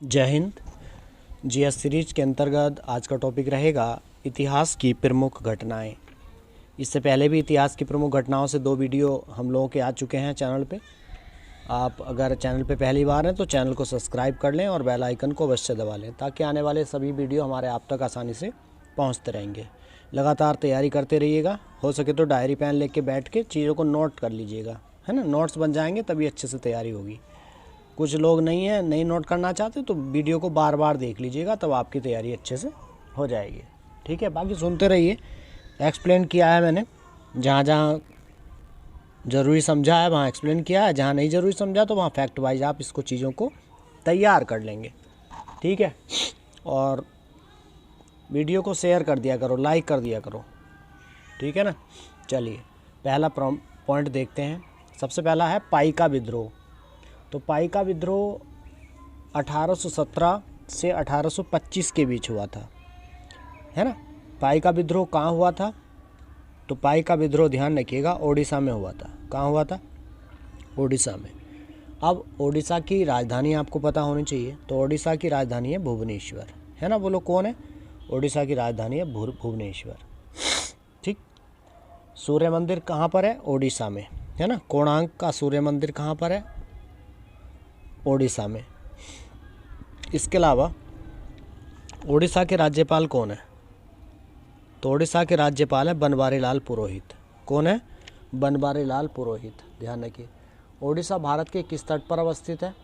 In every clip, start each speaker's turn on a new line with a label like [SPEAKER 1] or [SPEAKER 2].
[SPEAKER 1] जय Hind. GS series के अंतर्गत आज का टॉपिक रहेगा इतिहास की प्रमुख घटनाएं। इससे पहले भी इतिहास की प्रमुख घटनाओं से 2 वीडियो हम लोगों के आ चुके हैं चैनल पे। आप अगर चैनल पे पहली बार हैं तो चैनल को सब्सक्राइब कर लें और बेल आइकन को अवश्य दबा लें ताकि आने वाले सभी वीडियो हमारे आप तक आसानी से पहुंचते रहेंगे। लगातार तैयारी करते रहिएगा, हो सके तो डायरी पेन लेके बैठ के चीज़ों को नोट कर लीजिएगा, है ना। नोट्स बन जाएंगे तभी अच्छे से तैयारी होगी। कुछ लोग नहीं नोट करना चाहते तो वीडियो को बार बार देख लीजिएगा, तब आपकी तैयारी अच्छे से हो जाएगी। ठीक है, बाकी सुनते रहिए। एक्सप्लेन किया है मैंने, जहाँ जहाँ ज़रूरी समझा है वहाँ एक्सप्लेन किया है, जहाँ नहीं ज़रूरी समझा तो वहाँ फैक्ट वाइज आप इसको चीज़ों को तैयार कर लेंगे। ठीक है, और वीडियो को शेयर कर दिया करो, लाइक कर दिया करो। ठीक है ना। चलिए पहला पॉइंट देखते हैं। सबसे पहला है पाइका विद्रोह। तो पाइका विद्रोह 1817 से 1825 के बीच हुआ था, है ना। पाइका विद्रोह कहाँ हुआ था? तो पाइका विद्रोह ध्यान रखिएगा ओडिशा में हुआ था। कहाँ हुआ था? ओडिशा में। अब ओडिशा की राजधानी आपको पता होनी चाहिए, तो ओडिशा की राजधानी है भुवनेश्वर, है ना। बोलो कौन है? ओडिशा की राजधानी है भुवनेश्वर। ठीक। सूर्य मंदिर कहाँ पर है? ओडिशा में, है ना। कोणार्क का सूर्य मंदिर कहाँ पर है? ओडिशा में। इसके अलावा ओडिशा के राज्यपाल कौन है? तो ओडिशा के राज्यपाल है बनवारी लाल पुरोहित। कौन है? बनवारी लाल पुरोहित। ध्यान रखिए। ओडिशा भारत के किस तट पर अवस्थित है?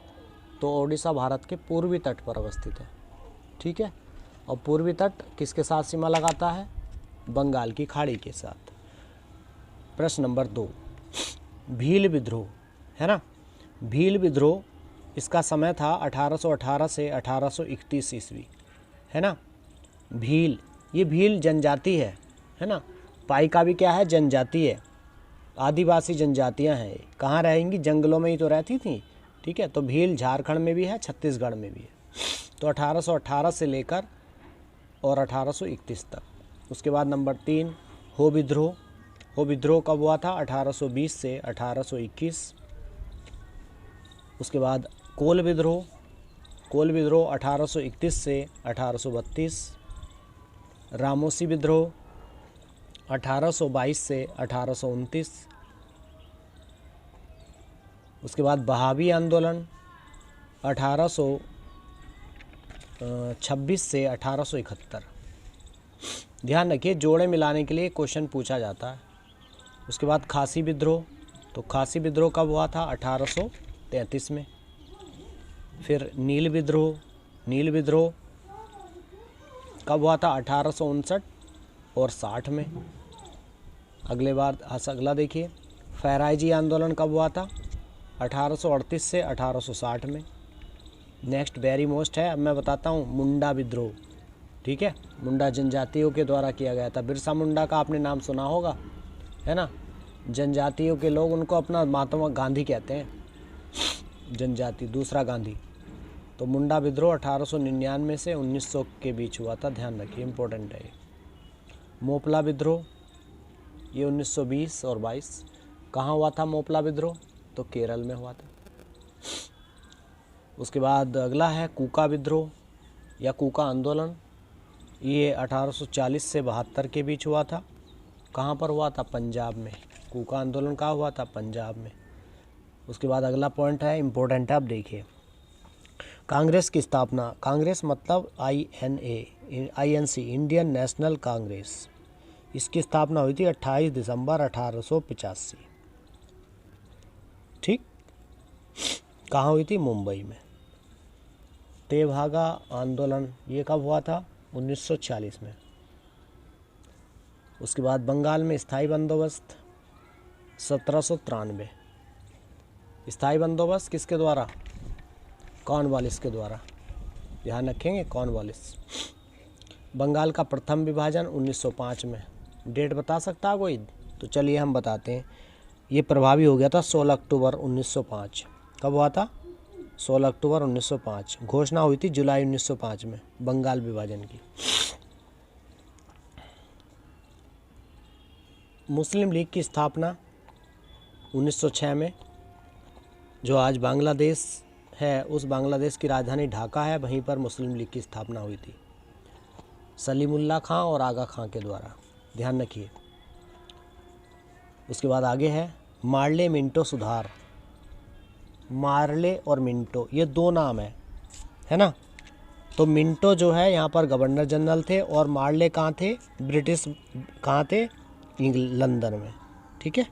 [SPEAKER 1] तो ओडिशा भारत के पूर्वी तट पर अवस्थित है। ठीक है, और पूर्वी तट किसके साथ सीमा लगाता है? बंगाल की खाड़ी के साथ। प्रश्न नंबर 2, भील विद्रोह, है ना। भील विद्रोह, इसका समय था 1818 से 1831 ईस्वी, है ना। भील, ये भील जनजाति है ना। पाइका भी क्या है? जनजाति है, आदिवासी जनजातियां हैं। कहाँ रहेंगी? जंगलों में ही तो रहती थी। ठीक है, तो भील झारखंड में भी है, छत्तीसगढ़ में भी है। तो 1818 से लेकर और 1831 तक। उसके बाद नंबर 3, हो विद्रोह। हो विद्रोह कब हुआ था? 1820 से 1821। उसके बाद कोल विद्रोह। कोल विद्रोह 1831 से 1832। रामोसी विद्रोह 1822 से 1829। उसके बाद बहावी आंदोलन 1826 से 1871। ध्यान रखिए, जोड़े मिलाने के लिए क्वेश्चन पूछा जाता है। उसके बाद खासी विद्रोह। तो खासी विद्रोह कब हुआ था? 1833 में। फिर नील विद्रोह। नील विद्रोह कब हुआ था? 1859 और 60 में। अगला देखिए, फहराइजी आंदोलन कब हुआ था? 1838 से 1860 में। नेक्स्ट वेरी मोस्ट है, अब मैं बताता हूँ, मुंडा विद्रोह। ठीक है, मुंडा जनजातियों के द्वारा किया गया था। बिरसा मुंडा का आपने नाम सुना होगा, है ना। जनजातियों के लोग उनको अपना महात्मा गांधी कहते हैं, जनजाति दूसरा गांधी। तो मुंडा विद्रोह 1899 से 1900 के बीच हुआ था। ध्यान रखिए, इम्पोर्टेंट है ये। मोपला विद्रोह, ये 1920 और 22। कहाँ हुआ था मोपला विद्रोह? तो केरल में हुआ था। उसके बाद अगला है कूका विद्रोह या कूका आंदोलन। ये 1840 से 72 के बीच हुआ था। कहाँ पर हुआ था? पंजाब में। कूका आंदोलन कहाँ हुआ था? पंजाब में। उसके बाद अगला पॉइंट है, इम्पोर्टेंट है, आप देखिए। कांग्रेस की स्थापना। कांग्रेस मतलब INC, इंडियन नेशनल कांग्रेस। इसकी स्थापना हुई थी 28 दिसंबर 1885। ठीक। कहाँ हुई थी? मुंबई में। तेभागा आंदोलन, ये कब हुआ था? 1940 में। उसके बाद बंगाल में स्थायी बंदोबस्त 1793। स्थायी बंदोबस्त किसके द्वारा? कॉर्नवालिस के द्वारा। ध्यान रखेंगे, कॉर्नवालिस। बंगाल का प्रथम विभाजन 1905 में। डेट बता सकता है कोई? तो चलिए हम बताते हैं। ये प्रभावी हो गया था 16 अक्टूबर 1905। कब हुआ था? 16 अक्टूबर 1905। घोषणा हुई थी जुलाई 1905 में बंगाल विभाजन की। मुस्लिम लीग की स्थापना 1906 में, जो आज बांग्लादेश है उस बांग्लादेश की राजधानी ढाका है, वहीं पर मुस्लिम लीग की स्थापना हुई थी सलीमुल्लाह खां और आगा खां के द्वारा, ध्यान रखिए। उसके बाद आगे है मार्ले मिंटो सुधार। मार्ले और मिंटो ये दो नाम है ना। तो मिंटो जो है यहाँ पर गवर्नर जनरल थे और मार्ले कहाँ थे, ब्रिटिश कहाँ थे, लंदन में, ठीक है।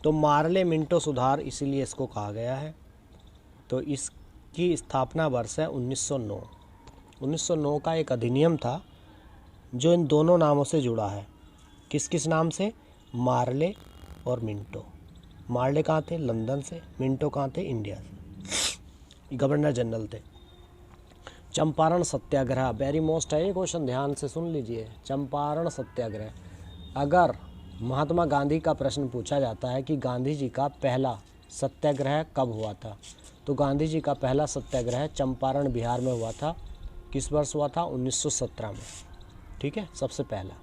[SPEAKER 1] तो मार्ले मिंटो सुधार इसीलिए इसको कहा गया है। तो इसकी स्थापना वर्ष है 1909। 1909 का एक अधिनियम था जो इन दोनों नामों से जुड़ा है। किस किस नाम से, मार्ले और मिंटो। मार्ले कहाँ थे, लंदन से, मिंटो कहाँ थे, इंडिया से, गवर्नर जनरल थे। चंपारण सत्याग्रह वेरी मोस्ट है ये क्वेश्चन, ध्यान से सुन लीजिए। चंपारण सत्याग्रह, अगर महात्मा गांधी का प्रश्न पूछा जाता है कि गांधी जी का पहला सत्याग्रह कब हुआ था, तो गांधी जी का पहला सत्याग्रह चंपारण बिहार में हुआ था। किस वर्ष हुआ था, 1917 में, ठीक है, सबसे पहला।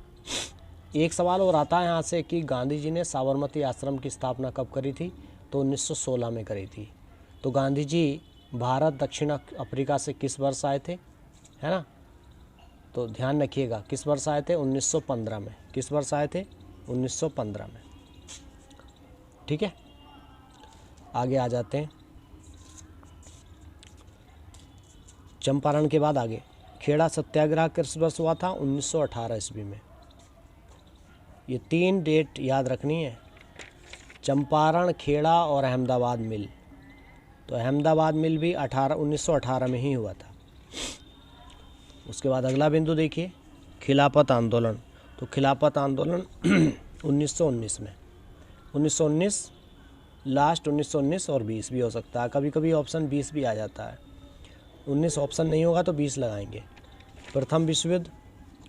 [SPEAKER 1] एक सवाल और आता है यहाँ से कि गांधी जी ने साबरमती आश्रम की स्थापना कब करी थी, तो 1916 में करी थी। तो गांधी जी भारत दक्षिण अफ्रीका से किस वर्ष आए थे, है ना। तो ध्यान रखिएगा किस वर्ष आए थे, 1915 में। किस वर्ष आए थे, 1915 में, ठीक है। आगे आ जाते हैं। चंपारण के बाद आगे खेड़ा सत्याग्रह किस वर्ष हुआ था, 1918 ईस्वी में। ये 3 डेट याद रखनी है, चंपारण, खेड़ा और अहमदाबाद मिल। तो अहमदाबाद मिल भी 1918 में ही हुआ था। उसके बाद अगला बिंदु देखिए, खिलाफत आंदोलन। तो खिलाफत आंदोलन 1919 में, 1919 लास्ट, 1919 और 20 भी हो सकता है, कभी कभी ऑप्शन 20 भी आ जाता है। 19 ऑप्शन नहीं होगा तो 20 लगाएंगे। प्रथम विश्व युद्ध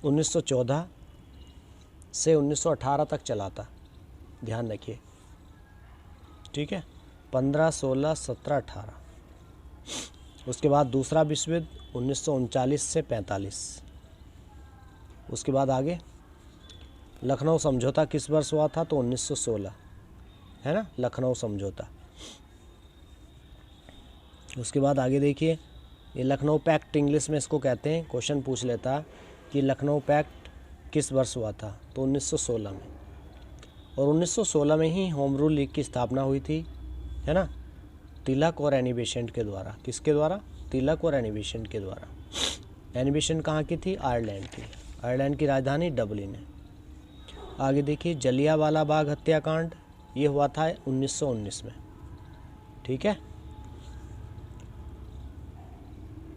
[SPEAKER 1] 1914 से 1918 तक चला था, ध्यान रखिए, ठीक है, 15, 16, 17, 18। उसके बाद दूसरा विश्व युद्ध 1939 से 45। उसके बाद आगे लखनऊ समझौता किस वर्ष हुआ था, तो 1916, है ना, लखनऊ समझौता। उसके बाद आगे देखिए, ये लखनऊ पैक्ट इंग्लिश में इसको कहते हैं, क्वेश्चन पूछ लेता है कि लखनऊ पैक्ट किस वर्ष हुआ था, तो 1916 में। और 1916 में ही होम रूल लीग की स्थापना हुई थी, है ना, तिलक और एनी बेसेंट के द्वारा। किसके द्वारा, तिलक और एनी बेसेंट के द्वारा। एनी बेसेंट कहाँ की थी, आयरलैंड की, आयरलैंड की राजधानी डबलिन है। आगे देखिए, जलियांवाला बाग हत्याकांड, ये हुआ था 1919 में, ठीक है।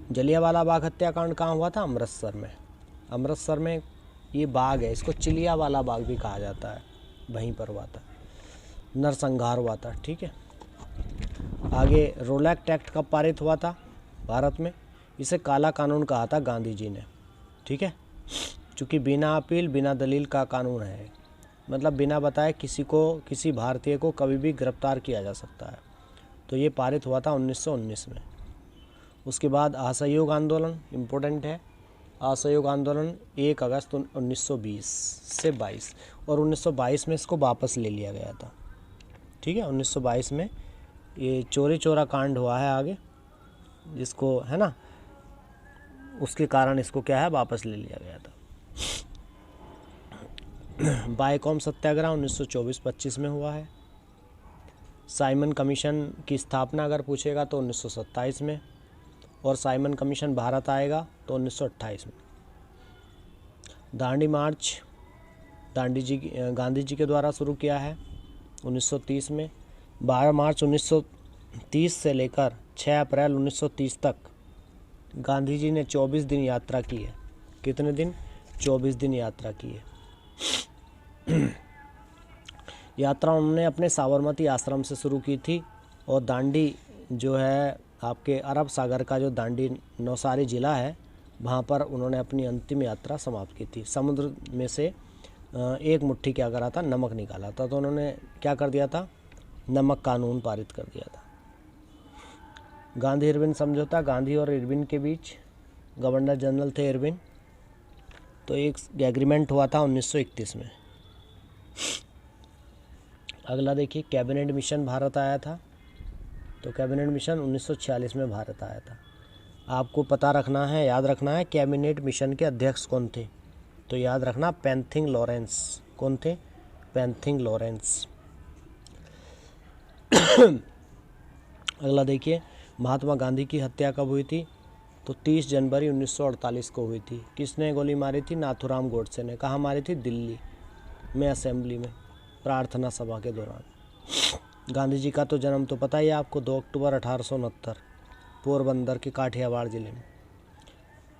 [SPEAKER 1] जलियांवाला बाग हत्याकांड कहाँ हुआ था, अमृतसर में। अमृतसर में ये बाग है, इसको चिलियावाला बाग भी कहा जाता है, वहीं पर हुआ था, नरसंहार हुआ था, ठीक है। आगे रोलैक्ट एक्ट कब पारित हुआ था भारत में, इसे काला कानून कहा था गांधी जी ने, ठीक है, चूँकि बिना अपील बिना दलील का कानून है, मतलब बिना बताए किसी को, किसी भारतीय को कभी भी गिरफ्तार किया जा सकता है। तो ये पारित हुआ था 1919 में। उसके बाद असहयोग आंदोलन इम्पोर्टेंट है। असहयोग आंदोलन 1 अगस्त 1920 से 22, और 1922 में इसको वापस ले लिया गया था, ठीक है। 1922 में ये चोरी चोरा कांड हुआ है आगे, जिसको, है ना, उसके कारण इसको क्या है, वापस ले लिया गया था। बायकॉम सत्याग्रह 1924-25 में हुआ है। साइमन कमीशन की स्थापना अगर पूछेगा तो 1927 में, और साइमन कमीशन भारत आएगा तो 1928 में। दांडी मार्च गांधी जी के द्वारा शुरू किया है 1930 में। 12 मार्च 1930 से लेकर 6 अप्रैल 1930 तक गांधी जी ने 24 दिन यात्रा की है। कितने दिन, 24 दिन यात्रा की है। यात्रा उन्होंने अपने साबरमती आश्रम से शुरू की थी, और दांडी जो है आपके अरब सागर का जो दांडी नौसारी ज़िला है, वहाँ पर उन्होंने अपनी अंतिम यात्रा समाप्त की थी। समुद्र में से एक मुट्ठी क्या करा था, नमक निकाला था, तो उन्होंने क्या कर दिया था, नमक कानून पारित कर दिया था। गांधी इरविन समझौता, गांधी और इरविन के बीच, गवर्नर जनरल थे इरविन, तो एक एग्रीमेंट हुआ था 1931 में। अगला देखिए, कैबिनेट मिशन भारत आया था तो कैबिनेट मिशन 1946 में भारत आया था। आपको पता रखना है, याद रखना है, कैबिनेट मिशन के अध्यक्ष कौन थे। तो याद रखना पेंथिंग लॉरेंस। कौन थे? पेंथिंग लॉरेंस। अगला देखिए, महात्मा गांधी की हत्या कब हुई थी? तो 30 जनवरी 1948 को हुई थी। किसने गोली मारी थी? नाथूराम गोडसे ने। कहाँ मारी थी? दिल्ली में, असेंबली में, प्रार्थना सभा के दौरान। गांधी जी का तो जन्म तो पता ही है आपको, 2 अक्टूबर 1869, पोरबंदर के काठियावाड़ जिले में।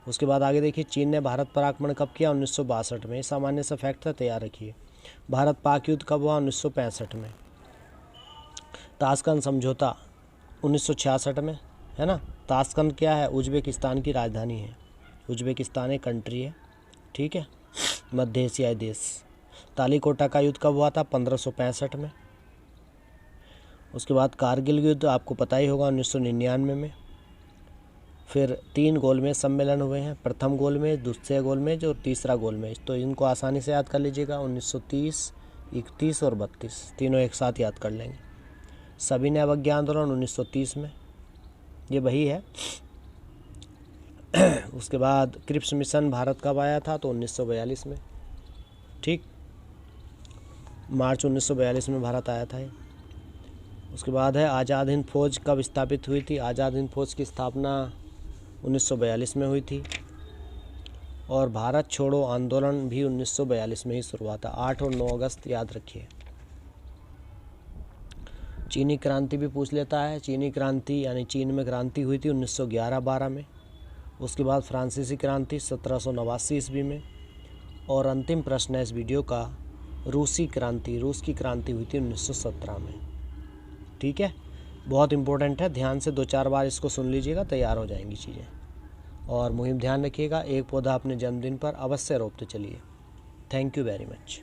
[SPEAKER 1] उसके बाद आगे देखिए, चीन ने भारत पर आक्रमण कब किया? 1962 में। सामान्य सा फैक्ट है, तैयार रखिए। भारत पाक युद्ध कब हुआ? 1965 में। ताशकंद समझौता 1966 में, है ना। ताशकंद क्या है? उज्बेकिस्तान की राजधानी है। उज्बेकिस्तान एक कंट्री है, ठीक है, मध्य एशियाई देश। तालीकोटा का युद्ध कब हुआ था? 1565 में। उसके बाद कारगिल युद्ध आपको पता ही होगा, 1999 में। फिर 3 गोलमेज सम्मेलन हुए हैं, प्रथम गोलमेज, दूसरे गोलमेज और तीसरा गोलमेज। तो इनको आसानी से याद कर लीजिएगा, 1930, 31 और 32, तीनों एक साथ याद कर लेंगे। सविनय अवज्ञा आंदोलन 1930 में, ये वही है। उसके बाद क्रिप्स मिशन भारत कब आया था? तो 1942 में, ठीक, मार्च 1942 में भारत आया था ये। उसके बाद है आज़ाद हिंद फौज कब स्थापित हुई थी? आज़ाद हिंद फौज की स्थापना 1942 में हुई थी। और भारत छोड़ो आंदोलन भी 1942 में ही शुरू हुआ था, 8 और 9 अगस्त याद रखिए। चीनी क्रांति भी पूछ लेता है। चीनी क्रांति यानी चीन में क्रांति हुई थी 1911-12 में। उसके बाद फ्रांसीसी क्रांति 1789 ईस्वी में। और अंतिम प्रश्न है इस वीडियो का, रूस की क्रांति हुई थी 1917 में। ठीक है, बहुत इंपॉर्टेंट है, ध्यान से 2-4 बार इसको सुन लीजिएगा, तैयार हो जाएंगी चीज़ें। और मुहिम ध्यान रखिएगा, एक पौधा अपने जन्मदिन पर अवश्य रोपते चलिए। Thank you very much.